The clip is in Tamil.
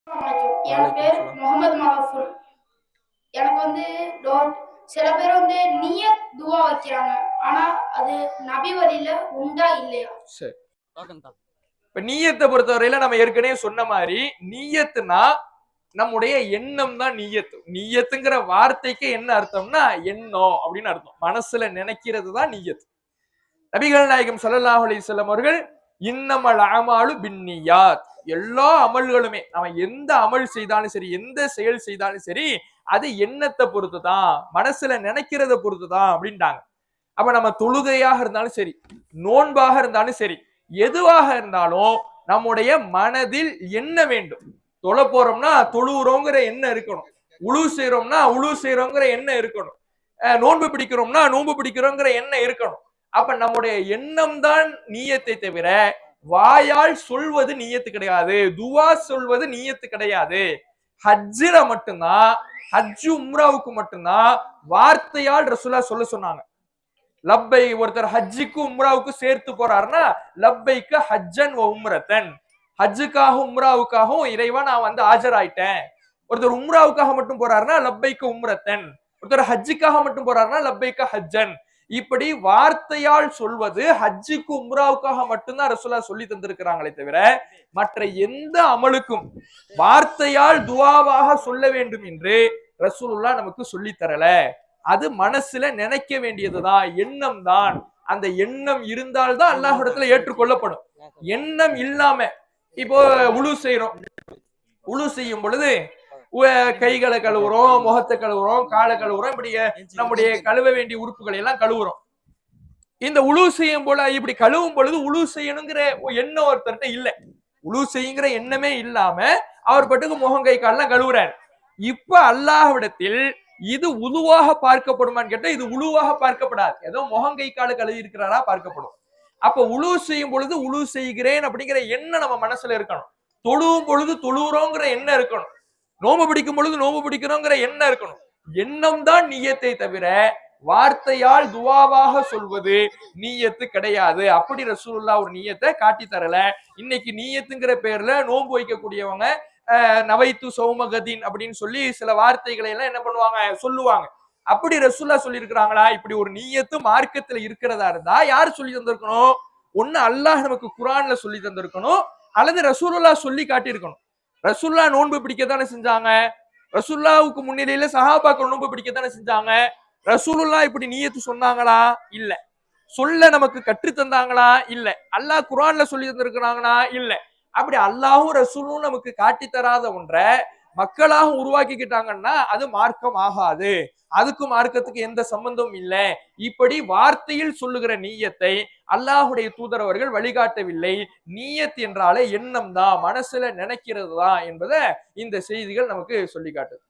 என் பேர் முகமது மகஃபூர். எனக்கு சில பேர் நியத் துவா வைக்கிறாங்க. ஆனா அது நபி வழியில உண்டா இல்லையா? சரி, இப்ப நீயத்தை பொறுத்தவரையில நம்ம ஏற்கனவே சொன்ன மாதிரி நீயத்துனா நம்முடைய எண்ணம் தான் நீயத்து. நீயத்துங்கிற வார்த்தைக்கு என்ன அர்த்தம்னா எண்ணம் அப்படின்னு அர்த்தம். மனசுல நினைக்கிறது தான் நீயத்து. நபிகள் நாயகம் ஸல்லல்லாஹு அலைஹி வஸல்லம் அவர்கள் இன்னமல் அமாலு பின்னியாத், எல்லா அமல்களுமே நம்ம எந்த அமல் செய்தாலும் சரி, எந்த செயல் செய்தாலும் சரி, அது எண்ணத்தை பொறுத்து தான், மனசுல நினைக்கிறத பொறுத்து தான் அப்படின்ட்டாங்க. அப்ப நம்ம தொழுகையாக இருந்தாலும் சரி, நோன்பாக இருந்தாலும் சரி, எதுவாக இருந்தாலும் நம்முடைய மனதில் என்ன வேண்டும். தொழ போறோம்னா தொழுகிறோங்கிற எண்ணம் இருக்கணும், உழு செய்யறோம்னா உழு செய்யறோங்கிற எண்ணம் இருக்கணும், நோன்பு பிடிக்கிறோம்னா நோன்பு பிடிக்கிறோங்கிற எண்ணம் இருக்கணும். அப்ப நம்முடைய எண்ணம் தான் நீயத்தை தவிர வாயால் சொல்வது நீயத்து கிடையாது, துவா சொல்வது நீயத்து கிடையாது. ஹஜ்ஜில மட்டும்தான், ஹஜ்ஜு உம்ராவுக்கு மட்டும்தான் வார்த்தையால் ரசூலா சொல்ல சொன்னாங்க. லப்பை ஒருத்தர் ஹஜ்ஜுக்கு உம்ராவுக்கு சேர்த்து போறாருன்னா லப்பைக்கு ஹஜ்ஜன் உம்ரத்தன், ஹஜ்ஜுக்காக உம்ராவுக்காகவும் இறைவா நான் ஆஜராயிட்டேன். ஒருத்தர் உம்ராவுக்காக மட்டும் போறாருன்னா லப்பைக்கு உம்ரத்தன், ஒருத்தர் ஹஜ்ஜுக்காக மட்டும் போறாருன்னா லப்பைக்கு ஹஜ்ஜன். இப்படி வார்த்தையால் சொல்வது ஹஜ்ஜுக்கு உம்ராவுக்காக மட்டும்தான் ரசூலா சொல்லி தந்திருக்கிறாங்களே தவிர மற்ற எந்த அமலுக்கும் வார்த்தையால் துவாவாக சொல்ல வேண்டும் என்று ரசூலுல்லா நமக்கு சொல்லி தரல. அது மனசுல நினைக்க வேண்டியதுதான், எண்ணம் தான். அந்த எண்ணம் இருந்தால்தான் அல்லாஹ்விடத்துல ஏற்றுக்கொள்ளப்படும். எண்ணம் இல்லாம இப்போ உழு செய்யறோம், உழு செய்யும் பொழுது கைகளை கழுவுறோம், முகத்தை கழுவுறோம், காலை கழுவுறோம், இப்படி நம்முடைய கழுவ வேண்டிய உறுப்புகளை எல்லாம் கழுவுறோம். இந்த உழு செய்யும் போல இப்படி கழுவும் பொழுது உழு செய்யணுங்கிற எண்ணம் ஒருத்தர்கிட்ட இல்ல, உழு செய்யுங்கிற எண்ணமே இல்லாம அவர் பட்டுக்கு முகம் கை கால்லாம் கழுவுறாரு. இப்ப அல்லாஹ்விடத்தில் இது உழுவாக பார்க்கப்படுமான்னு கேட்டா இது உழுவாக பார்க்கப்படாது, ஏதோ முகம் கை காலு கழுவி இருக்கிறாரா பார்க்கப்படும். அப்ப உழு செய்யும் பொழுது உழு செய்கிறேன் அப்படிங்கிற எண்ணம் நம்ம மனசுல இருக்கணும், தொழுவும் பொழுது தொழுகிறோங்கிற எண்ணம் இருக்கணும், நோம்பு பிடிக்கும் பொழுது நோம்பு பிடிக்கிறோங்கிற எண்ணம் இருக்கணும். எண்ணம் தான் நீயத்தை தவிர வார்த்தையால் துவாவாக சொல்வது நீயத்து கிடையாது. அப்படி ரசூலுல்லாஹ் ஒரு நீயத்தை காட்டி தரல. இன்னைக்கு நீயத்துங்கிற பேர்ல நோன்பு வைக்கக்கூடியவங்க நவைத்து சௌமகதீன் அப்படின்னு சொல்லி சில வார்த்தைகளை எல்லாம் என்ன பண்ணுவாங்க, சொல்லுவாங்க. அப்படி ரசூலுல்லாஹ் சொல்லி இருக்கிறாங்களா? இப்படி ஒரு நீயத்து மார்க்கத்துல இருக்கிறதா இருந்தா யார் சொல்லி தந்திருக்கணும்? ஒண்ணு அல்லாஹ் நமக்கு குர்ஆன்ல சொல்லி தந்திருக்கணும், அல்லது ரசூலுல்லாஹ் சொல்லி காட்டியிருக்கணும். ரசூலுல்லாஹ் நோன்பு பிடிக்கத்தானே செஞ்சாங்க, ரசூலுல்லாஹ்வுக்கு முன்னிலையில சஹாபாக்கள் நோன்பு பிடிக்கத்தானே செஞ்சாங்க. ரசூலுல்லாஹ் இப்படி நீயத்து சொன்னாங்களா? இல்ல. சொல்ல நமக்கு கற்று தந்தாங்களா? இல்ல. அல்லாஹ் குர்ஆன்ல சொல்லி தந்திருக்கிறாங்களா? இல்ல. அப்படி அல்லாஹும் ரசூலும் நமக்கு காட்டி தராத ஒன்றை மக்களாக உருவாக்கிக்கிட்டாங்கன்னா அது மார்க்கம் ஆகாது, அதுக்கும் மார்க்கத்துக்கு எந்த சம்பந்தமும் இல்லை. இப்படி வார்த்தையில் சொல்லுகிற நீயத்தை அல்லாஹுடைய தூதர் அவர்கள் வழிகாட்டவில்லை. நீயத் என்றாலே எண்ணம் தான், மனசுல நினைக்கிறது தான் என்பதை இந்த செய்திகள் நமக்கு சொல்லி காட்டுது.